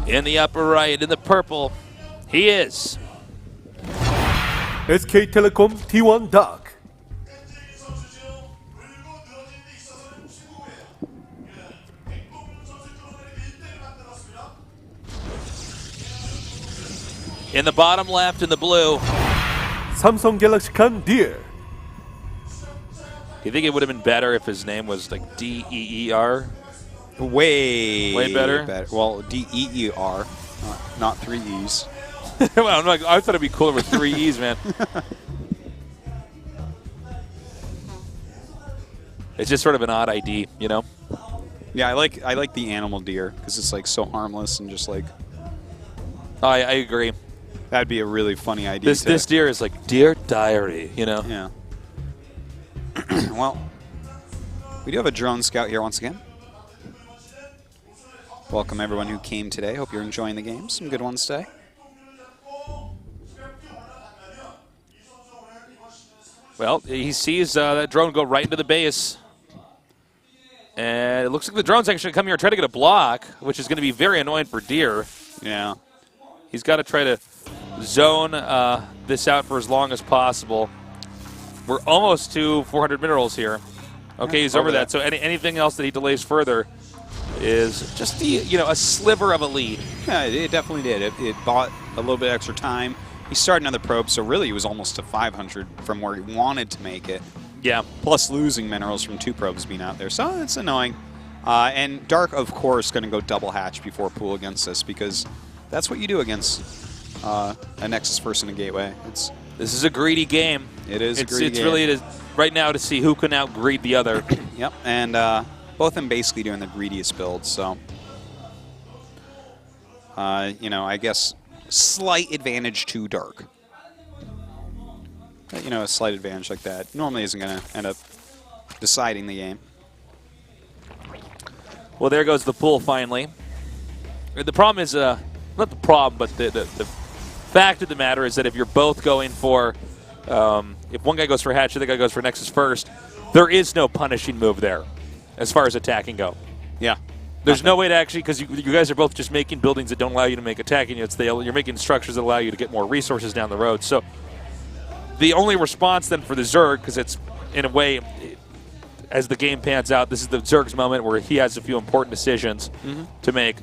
In the upper right, in the purple, he is SK텔레콤 T1 Dark. in the bottom left in the blue. 삼성갤럭시칸 Deer. Do you think it would have been better if his name was like D-E-E-R? Way better? Well, D-E-E-R, not 3 E's. Well, I thought it'd be cooler with 3 E's, man. It's just sort of an odd ID, you know? Yeah, I like the animal deer because it's like so harmless and just like. Oh, I agree. That'd be a really funny ID. This deer is like Deer Diary, you know? Yeah. Well, we do have a drone scout here once again. Welcome everyone who came today. Hope you're enjoying the game. Some good ones today. Well, he sees that drone go right into the base. And it looks like the drone's actually come here and try to get a block, which is going to be very annoying for Deer. Yeah. He's got to try to zone this out for as long as possible. We're almost to 400 minerals here. Okay, he's over that. So anything else that he delays further is just a sliver of a lead. Yeah, it definitely did. It bought a little bit extra time. He started another probe, so really he was almost to 500 from where he wanted to make it. Yeah. Plus losing minerals from 2 probes being out there. So it's annoying. And Dark, of course, going to go double hatch before pool against this because that's what you do against a Nexus first in a gateway. This is a greedy game. It is a greedy game. It's really right now to see who can out-greed the other. Yep, and both of them basically doing the greediest build, so I guess slight advantage to Dark. But, a slight advantage like that normally isn't going to end up deciding the game. Well, there goes the pool finally. The problem is, not the problem, but the fact of the matter is that if you're both going for, if one guy goes for hatch, the other guy goes for Nexus first, there is no punishing move there as far as attacking go. Yeah. There's no way to actually, because you guys are both just making buildings that don't allow you to make attacking units. You're making structures that allow you to get more resources down the road. So the only response then for the Zerg, because it's, in a way, as the game pans out, this is the Zerg's moment where he has a few important decisions to make.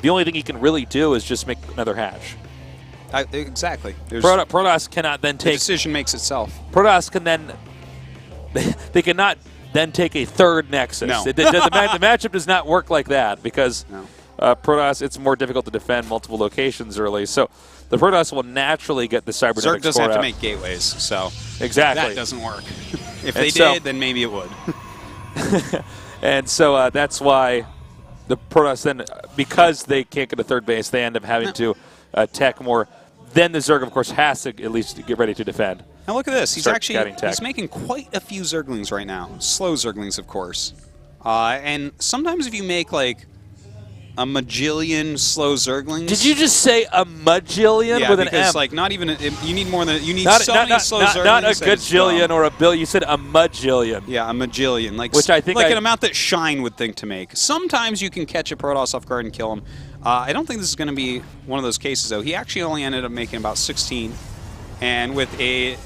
The only thing he can really do is just make another hatch. Exactly. Protoss cannot then take... The decision makes itself. Protoss can then... They cannot then take a third Nexus. No. The matchup does not work like that because Protoss, it's more difficult to defend multiple locations early. So the Protoss will naturally get the cybernetics Zerg doesn't have out. to make gateways, so exactly that doesn't work. If they did, then maybe it would. And so that's why the Protoss then, because they can't get a third base, they end up having to tech more. Then the Zerg, of course, has to at least get ready to defend. Now look at this. He's He's making quite a few Zerglings right now. Slow Zerglings, of course. And sometimes if you make like a majillion slow Zerglings. Did you just say a majillion with an M? Yeah, because like not even you need more than you need so many slow Zerglings. Not a gajillion or a billion. You said a majillion. Yeah, a majillion. Like which I think an amount that Shine would think to make. Sometimes you can catch a Protoss off guard and kill him. I don't think this is going to be one of those cases though. He actually only ended up making about 16, and with a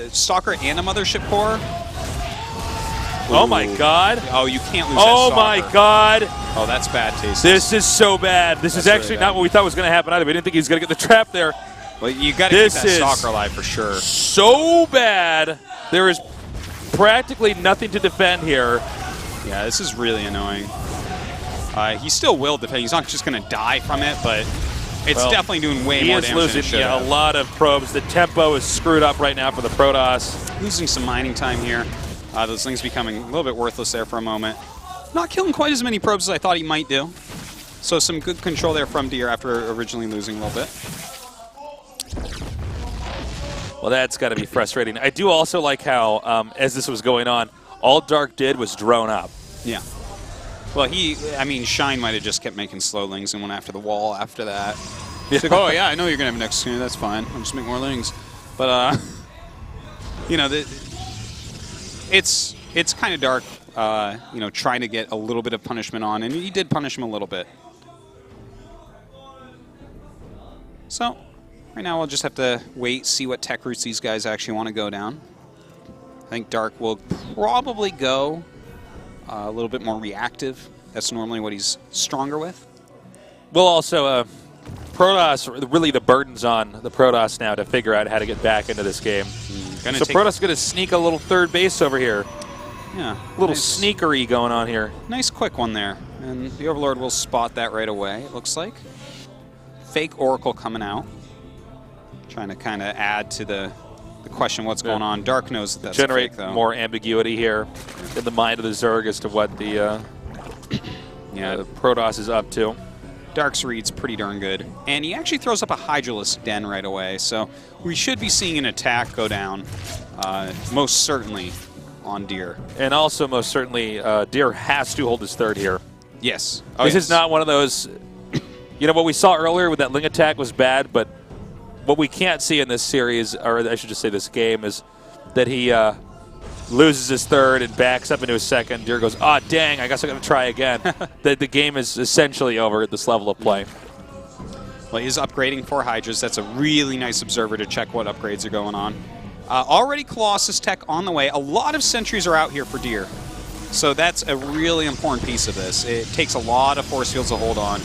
Stalker and a Mothership Core. Oh my God! Oh, you can't lose. Oh that my God! Oh, that's bad taste. This is so bad. This is actually not what we thought was going to happen either. We didn't think he was going to get the trap there. Well, you got to keep that Stalker alive for sure. So bad. There is practically nothing to defend here. Yeah, this is really annoying. He still will defend. He's not just going to die from it, but it's definitely doing way more damage. He is losing a lot of probes. The tempo is screwed up right now for the Protoss. Losing some mining time here. Those things becoming a little bit worthless there for a moment. Not killing quite as many probes as I thought he might do. So some good control there from Deer after originally losing a little bit. Well, that's got to be frustrating. I do also like how, as this was going on, all Dark did was drone up. Yeah. Well, Shine might have just kept making slowlings and went after the wall after that. It's like, oh yeah, I know you're going to have next screen. That's fine. I'll just make more lings. But, it's kind of Dark, trying to get a little bit of punishment on, and he did punish him a little bit. So right now we'll just have to wait, see what tech routes these guys actually want to go down. I think Dark will probably go a little bit more reactive. That's normally what he's stronger with. Well, also, Protoss, really the burden's on the Protoss now to figure out how to get back into this game. So Protoss going to sneak a little third base over here. Yeah. A little sneakery going on here. Nice quick one there. And the Overlord will spot that right away, it looks like. Fake Oracle coming out. Trying to kind of add to the question what's going on. Dark knows that that's generate fake, though. more ambiguity here in the mind of the Zerg as to what the Protoss is up to. Dark's read's pretty darn good. And he actually throws up a Hydralisk Den right away, so we should be seeing an attack go down, most certainly on Deer. And also, most certainly, Deer has to hold his third here. Yes. This is not one of those, what we saw earlier with that Ling attack was bad, but what we can't see in this series, or I should just say this game, is that he loses his third and backs up into his second. Deer goes, oh, dang, I guess I'm going to try again. the game is essentially over at this level of play. Well, he's upgrading 4 Hydras. That's a really nice observer to check what upgrades are going on. Already Colossus tech on the way. A lot of sentries are out here for Deer. So that's a really important piece of this. It takes a lot of force fields to hold on.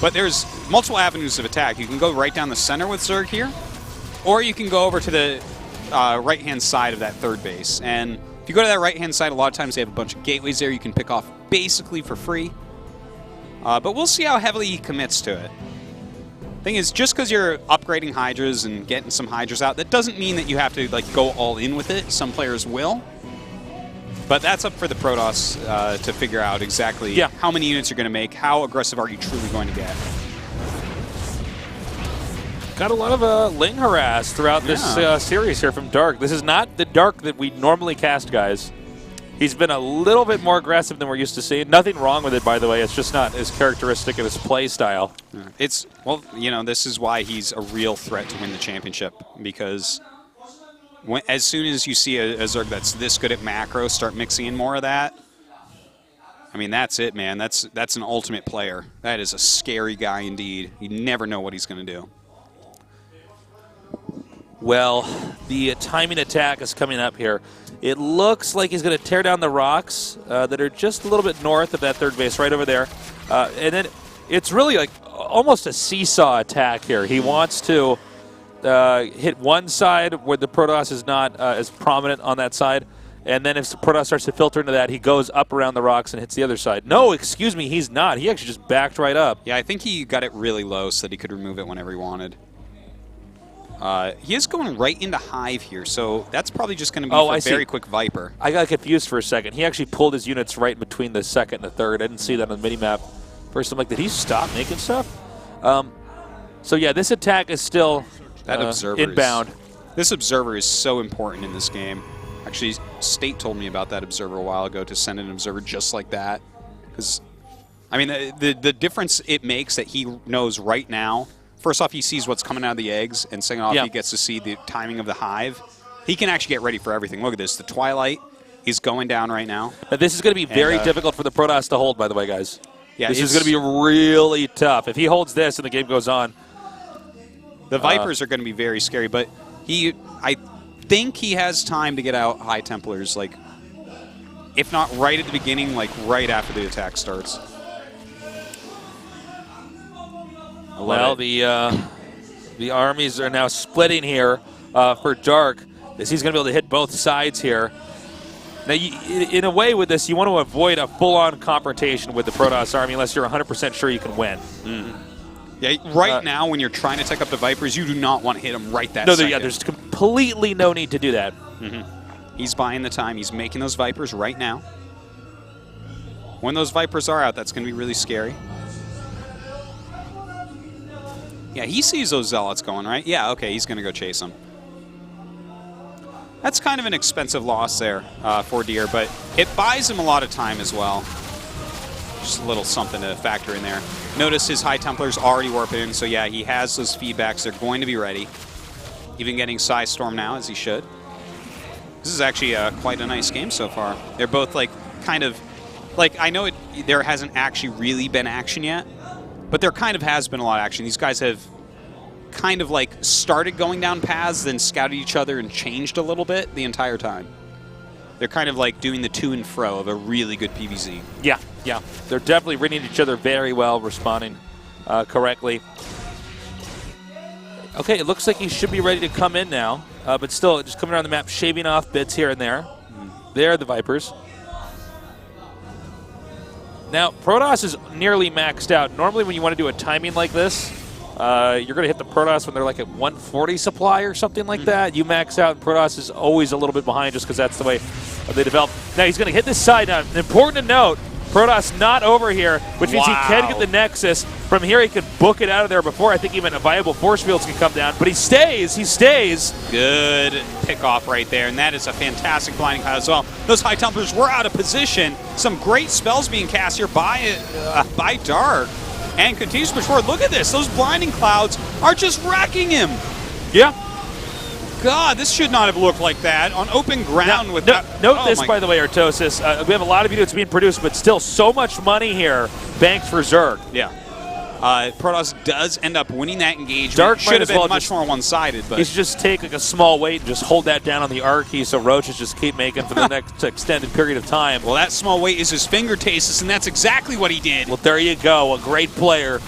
But there's multiple avenues of attack. You can go right down the center with Zerg here, or you can go over to the right-hand side of that third base. And if you go to that right-hand side, a lot of times they have a bunch of gateways there you can pick off basically for free. But we'll see how heavily he commits to it. Thing is, just because you're upgrading Hydras and getting some Hydras out, that doesn't mean that you have to go all in with it. Some players will. But that's up for the Protoss to figure out exactly how many units you're going to make, how aggressive are you truly going to get. Got a lot of Ling harass throughout this series here from Dark. This is not the Dark that we normally cast, guys. He's been a little bit more aggressive than we're used to seeing. Nothing wrong with it, by the way. It's just not as characteristic of his play style. It's, well, this is why he's a real threat to win the championship, because as soon as you see a Zerg that's this good at macro start mixing in more of that, I mean, that's it, man. That's an ultimate player. That is a scary guy indeed. You never know what he's going to do. Well, the timing attack is coming up here. It looks like he's going to tear down the rocks that are just a little bit north of that third base, right over there. And then it's really like almost a seesaw attack here. He wants to hit one side where the Protoss is not as prominent on that side. And then if the Protoss starts to filter into that, he goes up around the rocks and hits the other side. No, excuse me, he's not. He actually just backed right up. Yeah, I think he got it really low so that he could remove it whenever he wanted. He is going right into Hive here, so that's probably just going to be a very quick Viper. I got confused for a second. He actually pulled his units right between the second and the third. I didn't see that on the minimap. First, I'm like, did he stop making stuff? So, yeah, this attack is still inbound. This Observer is so important in this game. Actually, State told me about that Observer a while ago, to send an Observer just like that. Because, I mean, the difference it makes that he knows right now. First off, he sees what's coming out of the eggs, and second off, he gets to see the timing of the Hive. He can actually get ready for everything. Look at this. The Twilight is going down right now. Now, this is going to be very difficult for the Protoss to hold, by the way, guys. Yeah, this is going to be really tough. If he holds this and the game goes on. The Vipers are going to be very scary, but I think he has time to get out High Templars, like, if not right at the beginning, like right after the attack starts. Well, the armies are now splitting here for Dark, as he's going to be able to hit both sides here. Now, in a way with this, you want to avoid a full-on confrontation with the Protoss army unless you're 100% sure you can win. Yeah, right now, when you're trying to take up the Vipers, you do not want to hit them right that second. Yeah, there's completely no need to do that. He's buying the time. He's making those Vipers right now. When those Vipers are out, that's going to be really scary. Yeah, he sees those Zealots going, right? Yeah, okay, he's going to go chase them. That's kind of an expensive loss there for Deer, but it buys him a lot of time as well. Just a little something to factor in there. Notice his High Templars already warping in, so yeah, he has those feedbacks. They're going to be ready. Even getting Psy Storm now, as he should. This is actually quite a nice game so far. They're both like kind of, like, I know there hasn't actually really been action yet, but there kind of has been a lot of action. These guys have kind of like started going down paths, then scouted each other and changed a little bit the entire time. They're kind of like doing the to and fro of a really good PvZ. Yeah, yeah. They're definitely reading each other very well, responding correctly. Okay, it looks like he should be ready to come in now, but still just coming around the map, shaving off bits here and there. There are the Vipers. Now, Protoss is nearly maxed out. Normally when you want to do a timing like this, you're going to hit the Protoss when they're like at 140 supply or something like that. You max out, and Protoss is always a little bit behind just because that's the way they develop. Now, he's going to hit this side. Now, important to note, Protoss not over here, which means he can get the Nexus. From here, he could book it out of there before I think even a viable force fields can come down. But he stays. He stays. Good Pickoff right there, and that is a fantastic blinding cloud as well. Those High Templars were out of position. Some great spells being cast here by Dark, and continues to push forward. Look at this. Those blinding clouds are just wrecking him. Yeah. God, this should not have looked like that on open ground. Now, with that. Note this, by the way, Artosis. We have a lot of videos being produced, but still so much money here banked for Zerg. Yeah. Protoss does end up winning that engagement. Dark should have been much more one-sided. But he should just take like a small weight and just hold that down on the R key so Roaches just keep making for the next extended period of time. Well, that small weight is his finger tastes, and that's exactly what he did. Well, there you go. A great player.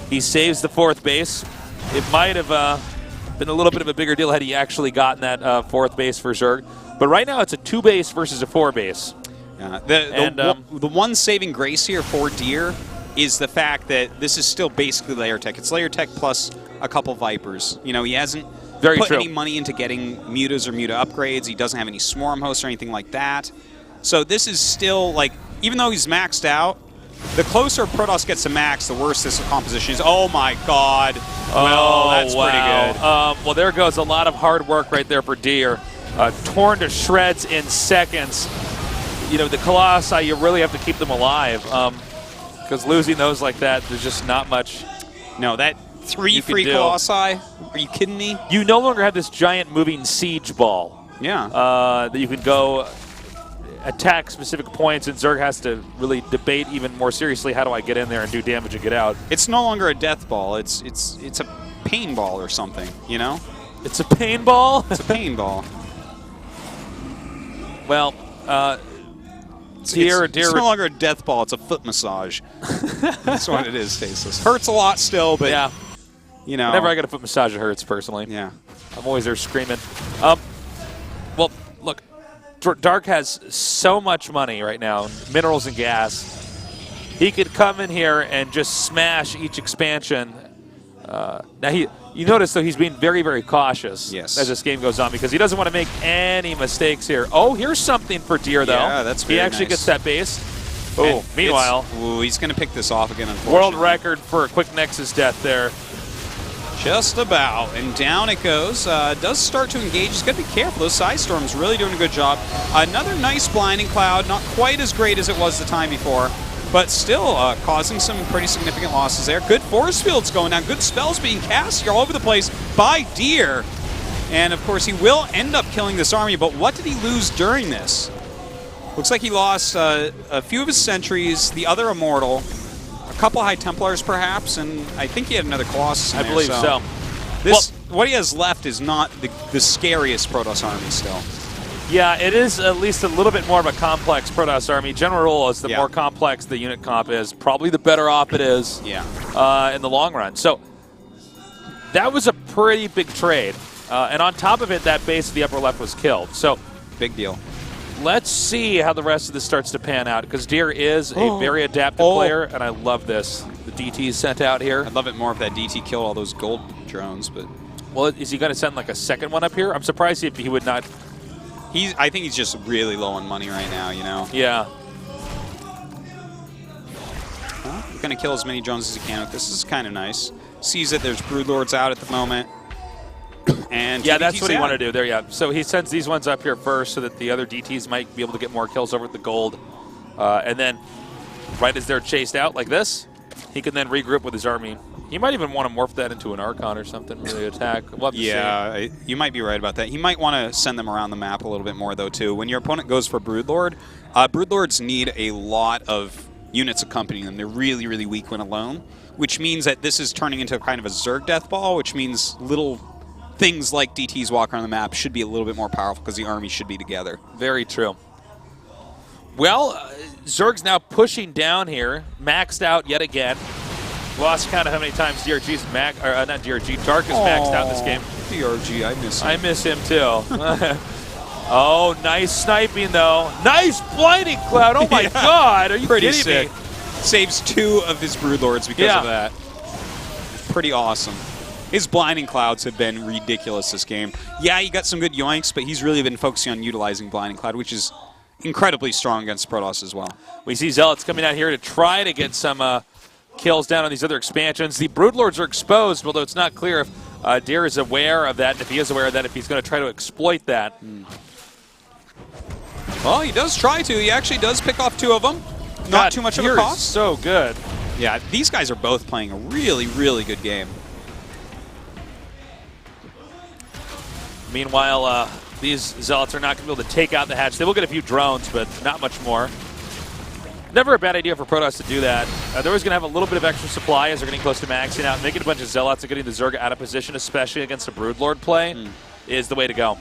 He saves the 4th base. It might have been a little bit of a bigger deal had he actually gotten that 4th base for Zerg. But right now it's a 2 base versus a 4 base. The one saving grace here for Deer is the fact that this is still basically layer tech. It's layer tech plus a couple Vipers. You know, he hasn't put any money into getting mutas or muta upgrades. He doesn't have any swarm hosts or anything like that. So this is still, like, even though he's maxed out, the closer Protoss gets to max, the worse this composition is. Oh my god. Well, that's pretty good. Well, there goes a lot of hard work right there for Deer. Torn to shreds in seconds. You know, the Colossi, you really have to keep them alive. Because losing those like that, there's just not much. No, that 3 free Colossi? Are you kidding me? You no longer have this giant moving siege ball. Yeah. That you can go attack specific points, and Zerg has to really debate even more seriously, how do I get in there and do damage and get out? It's no longer a death ball. It's a pain ball or something, you know? It's a pain ball? It's a pain ball. Well, it's no longer a death ball, it's a foot massage. That's what it is, Tasteless. Hurts a lot still, but, yeah. You know. Whenever I get a foot massage, it hurts, personally. Yeah. I'm always there screaming. Well, look, Dark has so much money right now, minerals and gas. He could come in here and just smash each expansion. Now, you notice, though, he's being very, very cautious as this game goes on because he doesn't want to make any mistakes here. Oh, here's something for Deer, though. Yeah, that's very He actually gets that base. Oh, meanwhile. He's going to pick this off again, unfortunately. World record for a quick Nexus death there. Just about, and down it goes. Does start to engage. He's got to be careful. Those Side Storms really doing a good job. Another nice blinding cloud, not quite as great as it was the time before, but still causing some pretty significant losses there. Good force fields going down. Good spells being cast here all over the place by Deer. And, of course, he will end up killing this army, but what did he lose during this? Looks like he lost a few of his sentries, the other Immortal, a couple High Templars, perhaps, and I think he had another Colossus in I there, believe so. What he has left is not the scariest Protoss army still. Yeah, it is at least a little bit more of a complex Protoss army. General rule is the more complex the unit comp is, probably the better off it is in the long run. So that was a pretty big trade. And on top of it, that base of the upper left was killed. So big deal. Let's see how the rest of this starts to pan out, because Deer is a very adaptive player, and I love this. The DT is sent out here. I'd love it more if that DT killed all those gold drones, but... Well, is he going to send like a second one up here? I'm surprised if he would not... I think he's just really low on money right now, you know? Yeah. Well, he's going to kill as many drones as he can with this. This is kind of nice. Sees that there's Broodlords out at the moment. And yeah, that's what he wanted to do there, yeah. So he sends these ones up here first so that the other DTs might be able to get more kills over at the gold. And then right as they're chased out like this, he can then regroup with his army. He might even want to morph that into an Archon or something, really attack. We'll you might be right about that. He might want to send them around the map a little bit more, though, too. When your opponent goes for Broodlord, Broodlords need a lot of units accompanying them. They're really, really weak when alone, which means that this is turning into kind of a Zerg death ball, which means little things like DTs walk around the map should be a little bit more powerful because the army should be together. Very true. Well, Zerg's now pushing down here, maxed out yet again. Lost count of how many times DRG's not DRG, Dark is maxed out in this game. DRG, I miss him. I miss him too. Oh, nice sniping though. Nice blinding cloud. Oh my God, are you Pretty kidding sick. me? Saves 2 of his Broodlords because of that. Pretty awesome. His blinding clouds have been ridiculous this game. Yeah, he got some good yoinks, but he's really been focusing on utilizing blinding cloud, which is incredibly strong against Protoss as well. We see Zealots coming out here to try to get some kills down on these other expansions. The Broodlords are exposed, although it's not clear if Deer is aware of that, if he is aware of that, if he's going to try to exploit that. Well, he does try to. He actually does pick off 2 of them. Not too much of a Deer is cost. so good. Yeah, these guys are both playing a really, really good game. Meanwhile, these Zealots are not going to be able to take out the hatch. They will get a few drones, but not much more. Never a bad idea for Protoss to do that. They're always going to have a little bit of extra supply as they're getting close to maxing out. Making a bunch of Zealots and getting the Zerg out of position, especially against a Broodlord play, is the way to go.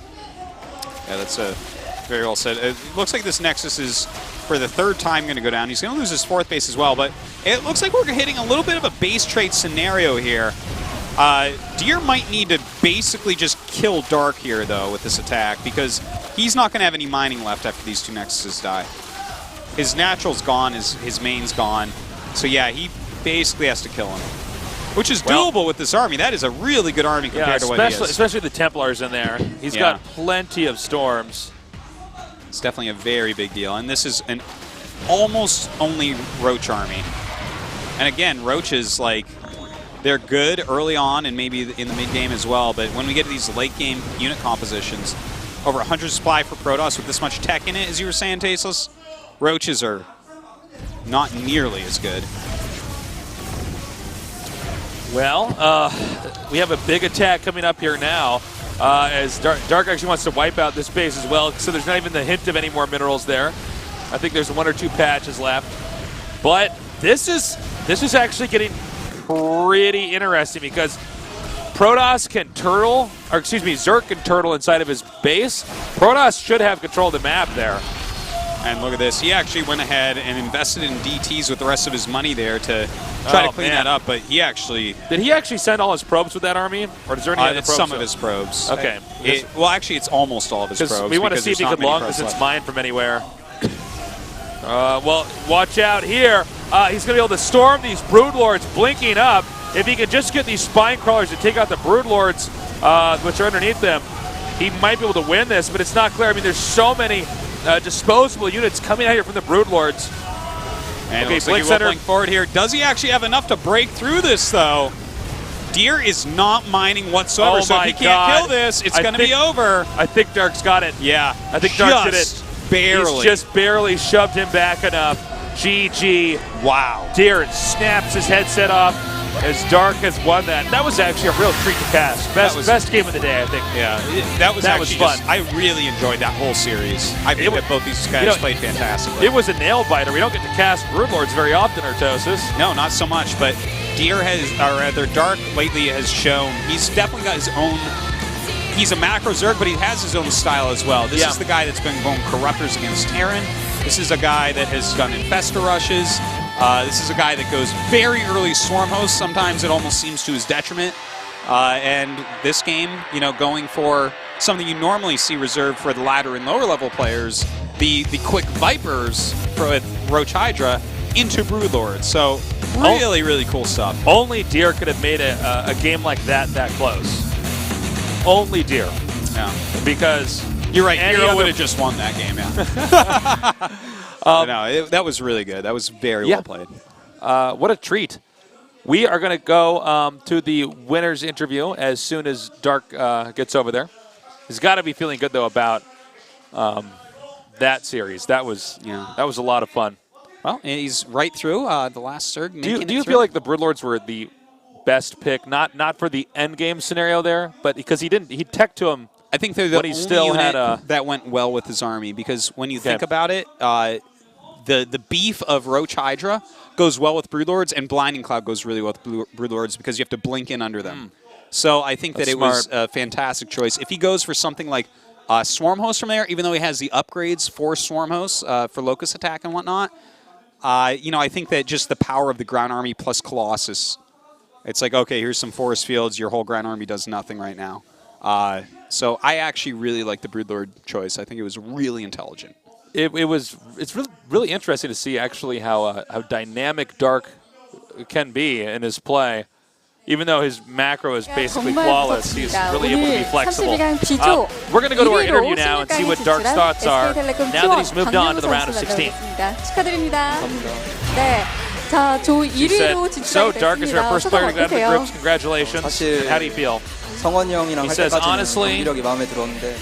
Yeah, that's very well said. It looks like this Nexus is, for the 3rd time, going to go down. He's going to lose his 4th base as well, but it looks like we're hitting a little bit of a base trade scenario here. Deer might need to basically just kill Dark here, though, with this attack, because he's not going to have any mining left after these 2 Nexuses die. His natural's gone, his main's gone. So, yeah, he basically has to kill him, which is doable with this army. That is a really good army compared to what he is. Especially the Templars in there. He's got plenty of storms. It's definitely a very big deal. And this is an almost only Roach army. And again, Roaches, like, they're good early on and maybe in the mid-game as well, but when we get to these late-game unit compositions, over 100 supply for Protoss with this much tech in it, as you were saying, Tasteless, Roaches are not nearly as good. Well, we have a big attack coming up here now, as Dark actually wants to wipe out this base as well, so there's not even the hint of any more minerals there. I think there's 1 or 2 patches left. But this is actually getting pretty interesting because Protoss can turtle, or excuse me, Zerg can turtle inside of his base. Protoss should have control of the map there. And look at this. He actually went ahead and invested in DTs with the rest of his money there to try to clean that up, but he actually... Did he actually send all his probes with that army? Or is there any other probes? Some of his probes. Okay. Well, actually, it's almost all of his probes. We want to see if he could long-distance mine from anywhere. Well, watch out here. He's going to be able to storm these Broodlords blinking up. If he can just get these Spine Crawlers to take out the Broodlords, which are underneath them, he might be able to win this, but it's not clear. I mean, there's so many disposable units coming out here from the Broodlords. And okay, Blink Center forward here. Does he actually have enough to break through this, though? Deer is not mining whatsoever, so if he can't kill this, it's going to be over. I think Dark's got it. Yeah. I think Dark did it. Barely. He's just barely shoved him back enough. GG. Wow. Deer snaps his headset off as Dark has won that. That was actually a real treat to cast. Best game of the day, I think. Yeah, that was fun. I really enjoyed that whole series. I think that both these guys played fantastically. It was a nail biter. We don't get to cast Broodlords very often, Artosis. No, not so much. But Deer has, or rather, Dark lately has shown he's definitely got his own. He's a macro Zerg, but he has his own style as well. This is the guy that's been going Corruptors against Terran. This is a guy that has done Infestor rushes. This is a guy that goes very early Swarm Host. Sometimes it almost seems to his detriment. And this game, you know, going for something you normally see reserved for the ladder and lower level players, the quick Vipers with Roach Hydra into Broodlord. So really, really cool stuff. Only Deer could have made a game like that close. Only Deer. Yeah. Because you're right, Hero would have just won that game, no, that was really good. That was very well played. What a treat. We are going to go to the winner's interview as soon as Dark gets over there. He's got to be feeling good, though, about that series. That was a lot of fun. Well, he's right through the last Zerg. Do you feel like the Broodlords were the best pick, not for the end game scenario there, but because he teched to him? I think they're the only unit that went well with his army, because when you think about it, the beef of Roach Hydra goes well with Broodlords, and Blinding Cloud goes really well with Broodlords because you have to blink in under them. So I think that it was a fantastic choice. If he goes for something like Swarm Host from there, even though he has the upgrades for Swarm Hosts for Locust attack and whatnot, you know, I think that just the power of the ground army plus Colossus, it's like, okay, here's some forest fields. Your whole ground army does nothing right now. So I actually really like the Broodlord choice. I think it was really intelligent. It's really interesting to see actually how dynamic Dark can be in his play. Even though his macro is basically flawless, he's really able to be flexible. We're going to go to our interview now and see what Dark's thoughts are now that he's moved on to the round of 16. 축하드립니다. 네. 자, 조 1위로 So Dark is our first player to get out of the groups. Congratulations. 사실 How do you feel? 성원이 형이랑 He 할 says, 때까지는 honestly, 경기력이 마음에 들었는데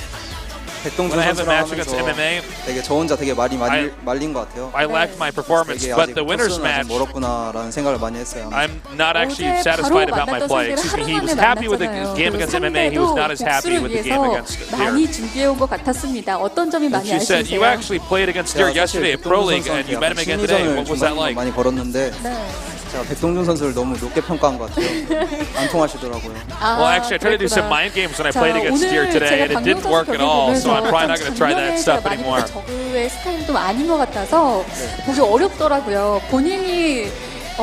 백동준 When I have a 선수랑 match against 하면서 MMA, 되게 저 혼자 되게 말이 말린 것 같아요. I lacked my performance, 되게 but 아직 the winner's 토스는 아직 match, 멀었구나라는 생각을 많이 했어요. I'm not actually satisfied about my play. Excuse me, he was happy with the game against MMA. He was not as happy with the game against 많이 Deer. 준비해 온 것 같았습니다. 어떤 점이 많이 She said you 아쉬우세요? actually played against Deer yesterday at Pro League, and you met him again today. What was that like? 많이 걸었는데 제가 백동준 선수를 너무 높게 평가한 것 같아요. 안 통하시더라고요. Well, actually, I tried to do some mind games when I played against Deer today, and it didn't work at all. So I'm probably not going to try that stuff anymore. 저그의 스타일도 아닌 것 같아서 보기 어렵더라고요. 본인이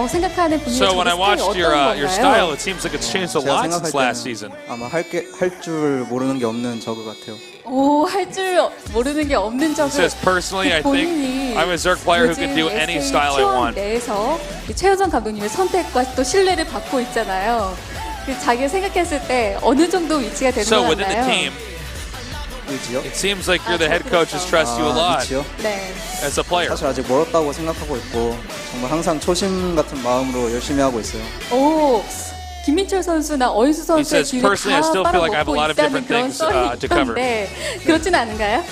생각하는 분위기 So when I 스타일이 watched 어떤 your style, 건가요? it seems like it's changed a 제가 lot since last 생각할 season. 때는 아마 할 줄 모르는 게 없는 저그 같아요. 오, 할 줄 모르는 게 없는 He 저그. says, personally, I think I'm a Zerg player who can do any style I want. 내에서 최효정 감독님의 선택과 또 신뢰를 받고 있잖아요. 자기가 생각했을 때 어느 정도 위치가 되는 So 것 within the 같나요? team, 의지요? it seems like you're the head coaches trust you a lot 위치요? 네. as a player. 사실 아직 멀었다고 생각하고 있고 정말 항상 초심 같은 마음으로 열심히 하고 있어요. 오, 김민철 선수나 어윤수 선수의 says, 뒤를 personally, I 다 still feel like I have a lot 빨아먹고 of 있다는 different 그런 things, 썰이 to cover. 있던데 그렇진 않은가요?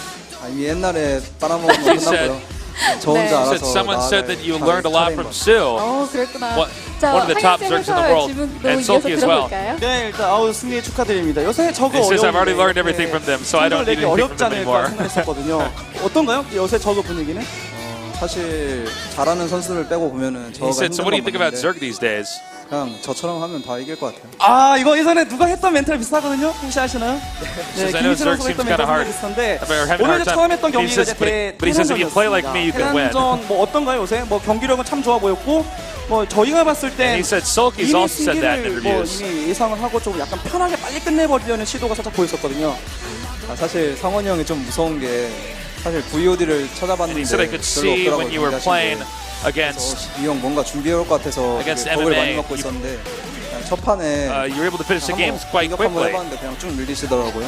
이미 옛날에 빨아먹은 거 끝났고요. 저 혼자 네. Said 알아서 someone said that you 나를 learned a lot from Sue. 그랬구나. One of the top Zergs in the world, and Sulky as well. 네, 일단 승리 축하드립니다. 요새 저거 He says, I've already 어려운데 learned everything from them, so I don't need 내기 anything from 어렵지 them 않을까 anymore. 생각했었거든요. 어떤가요? 요새 저거 분위기는? 사실 잘하는 선수를 빼고 보면은 He 저가 said, so what do you think about 힘든 건 Zerg these days? 그냥 저처럼 하면 다 이길 것 같아요. 아, 이거 예전에 누가 했던 멘탈 비슷하거든요. 혹시 아시나요? Says, I know 김민철 Zerg 선수가 seems 했던 kind of 멘탈 hard. 비슷한데 I'm having a 오늘 hard 처음 time. 했던 He 경기가 says, but he says, if you play like me, you can win. 테란전 뭐 어떤가요 요새? 뭐 경기력은 참 좋아 보였고 뭐 저희가 봤을 때 And he said, Sulky's 이미 also said that in 승기를 뭐 interviews. 이미 예상을 하고 좀 약간 편하게 빨리 끝내버리려는 시도가 살짝 보였었거든요. 사실 상원이 형이 좀 무서운 게 사실 VOD를 And 찾아봤는데 he said, I could 별로 see 없더라고요. when you were playing against, 이 형 뭔가 준비해올 것 같아서 Against 겁을 MMA, 많이 먹고 있었는데 그냥 첫 판에 you were able to finish the games quite 공격 한번 quickly. 해봤는데 그냥 쭉 밀리시더라고요.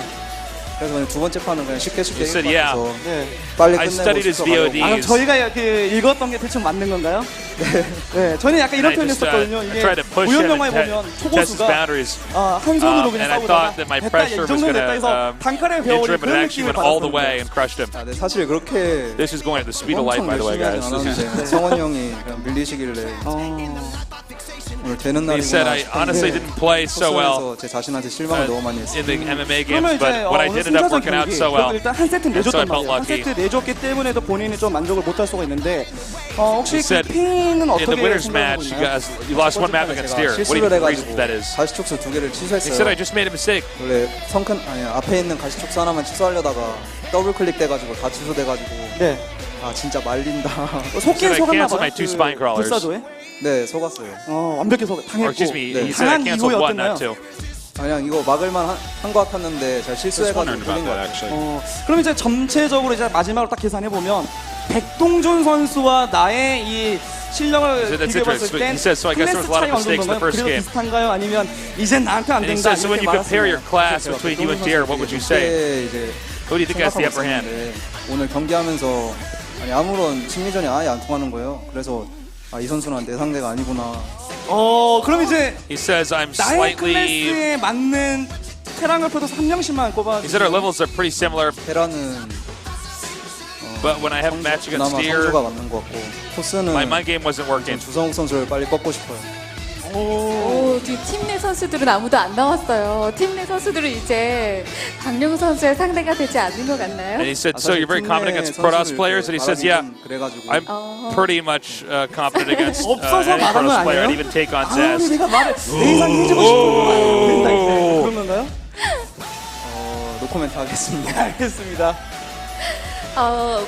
그래서 그냥 두 번째 판은 그냥 쉽게 He said, 이길 것 yeah. 같아서 네. 빨리 I 끝내고 studied his 싶어가지고. VOD. 아, 그럼 저희가 그 읽었던 게 대충 맞는 건가요? 네, 저는 약간 이런 I 표현을 just 했었거든요. I 이게 tried to push 우연 him 영화에 and 보면 test his 초고수가 boundaries. 한 손으로 그냥 And I 싸우다가 thought that my 됐다, 이 pressure was 정도 going 됐다 해서 to 단칼에 injure 배워버린 him, but 그런 actually 느낌을 went all the way 받았었는데 and crushed him. 네, 사실 그렇게 This is going at the speed of light, 엄청 by the way, 열심히 guys. 하진 않았는데 성원이 형이 그냥 밀리시길래 오늘 되는 He said, I 날이구나 honestly didn't play so well 제 자신한테 실망을 너무 많이 in 했어요. the MMA games, 그러면 but 이제 when I 오늘 did end up 승자전 working out 경기 so well, 일단 한 세트 and so I 내줬단 felt 말이에요. 한 lucky. 세트 내줬기 때문에도 본인이 좀 만족을 못할 수가 있는데 혹시 He said, 그 핑은 in the 어떻게 winner's 생각하고 match, you 있나요? guys, you lost one map against Deer. What do you 실수를 think the reason 해가지고 for that is? 가시촉수 두 개를 He said, I 취소했어요. just made a mistake. 원래 앞에 있는 가시촉수 하나만 취소하려다가 더블 클릭돼가지고 다 취소돼가지고 네. 아 진짜 말린다. 속기에 He said, I 속았나 canceled my 봐요. two spine crawlers. 불사조에? 네 속았어요. 완벽히 당했고 Or excuse me, 네. he said I 당한 canceled 이후에 one, not 어땠나요? two. 그냥 이거 막을만 한 것 같았는데 잘 Just 실수해가지고 wondering about 뚫린 것 that, 같아요. actually. 그럼 이제 전체적으로 이제 마지막으로 딱 계산해 보면 백동준 선수와 나의 이 실력을 that's 비교해봤을 interesting. 땐 He says, so I guess there was 클래스 a lot of 차이가 어느 mistakes in the 정도인가요? first 그래도 game. 비슷한가요? 아니면 이젠 나한테 안 And he 된다 says, so when 이렇게 you compare your 말았습니다. class between you and Deer, what would you say? 그때 이제 Who do you think has the upper hand? 생각하고 오늘 경기하면서 아니 아무런 심리전이 아예 안 통하는 거예요. 그래서 이 선수는 내 상대가 아니구나. 그럼 이제 He says, I'm 나의 slightly. 클래스에 맞는 테란 골프도 한 명씩만 꼽아. He said our levels are pretty similar, 테라는 but when I have a match against 그나마 Deer, 성주가 맞는 것 같고 토스는 my mind game wasn't working. 주성욱 선수를 빨리 꺾고 싶어요. 오, 지금 팀 내 선수들은 아무도 안 나왔어요. 팀 내 선수들은 이제 박영우 선수의 상대가 되지 않는 것 같나요? And he said, so you're very confident against Protoss players? And he says, yeah, 그래가지고 I'm pretty much confident against 없어서 any 말한 거 Protoss player. 아니에요? I'd even take on 아무리 Zaz. 내가 말을 내 이상 해주고 싶어도 된다 이제 그런 건가요? 노코멘트 하겠습니다. 알겠습니다.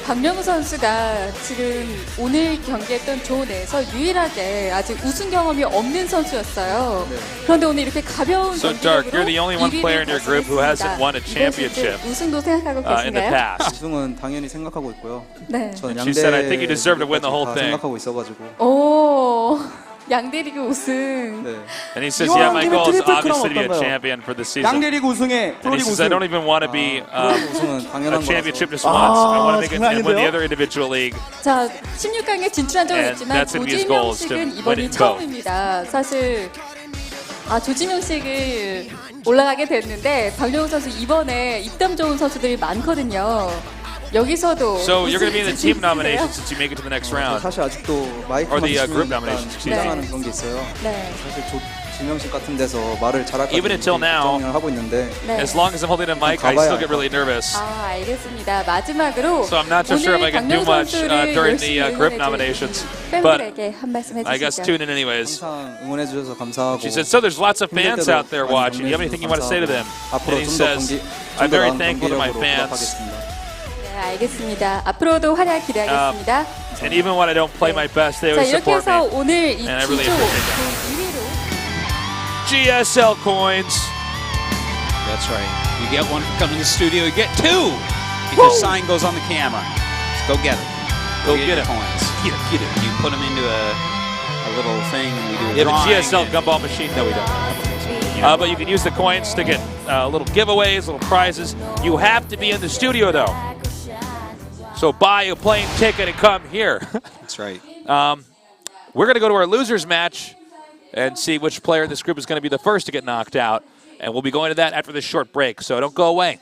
박명우 선수가 지금 오늘 경기했던 조 내에서 유일하게 아직 우승 경험이 없는 선수였어요. 그런데 오늘 이렇게 가벼운 So, Dark, 경기력으로 you're the only one player in your group who hasn't won a 이번 시즌 championship 우승도 생각하고 in the 계신가요? past. 우승은 당연히 생각하고 있고요. 네. 저는 She said, I think you 양대 deserve to win the whole 다 thing. 생각하고 있어가지고. 오, 양대리그 우승. 네. And he says, 이왕 yeah, my 김에 goal is 트리플 obviously to be a 크라운 champion for the season. 양대리그 우승에 And he 프로리그 says, I 우승. don't even want to be 우승은 a 당연한 championship 거라서. just once. I want to make it 장난 and win the 아닌데요? other individual league. 자, 16강에 진출한 적은 And 있지만 that's gonna be his goal, is to 조지명식은 win 이번이 it both. 처음입니다. 사실 조지명식을 올라가게 됐는데 박명우 선수 이번에 입담 좋은 선수들이 많거든요. 여기서도 So you're going to be in the team 있으세요? nomination since you make it to the next round. 사실 아직도 Or 마이크만 the, group 치면 nominations, excuse me. 긴장하는 그런 게 있어요. 네. 사실 지명식 같은 데서 말을 잘할까 Even until now, 걱정을 하고 있는데 네. As long as I'm holding a mic, I still get really nervous. 알겠습니다. 마지막으로 So I'm not so sure if I can do 오늘 much 박명우 during 선수를 the group 응원해줄 nominations. But 팬들에게 한 말씀 I guess 해주시죠. tune in anyways. 항상 응원해 주셔서 감사하고. She said, so there's lots of 힘들 fans 때도 out there 많이 watching. Do you have 격려해 anything you want to say to them? 앞으로 And he 좀더 says, I'm very 나은 thankful to my 경기력으로 fans. 보답하겠습니다. 네, 알겠습니다. 앞으로도 활약 기대하겠습니다. And even when I don't play my best, they 자, always 이렇게 support 해서 me. 오늘 이 And I really 기조 appreciate that. 그 1위로 GSL coins. That's right. You get one for coming to the studio. You get two because sign goes on the camera. So go get it. Go get your it. coins. Get it, get it. You put them into a little thing, and we do a You have a drawing. GSL and- gumball machine? No, we don't. But you can use the coins to get little giveaways, little prizes. You have to be in the studio, though. So buy a plane ticket and come here. That's right. We're going to go to our losers match and see which player in this group is going to be the first to get knocked out. And we'll be going to that after this short break, so don't go away.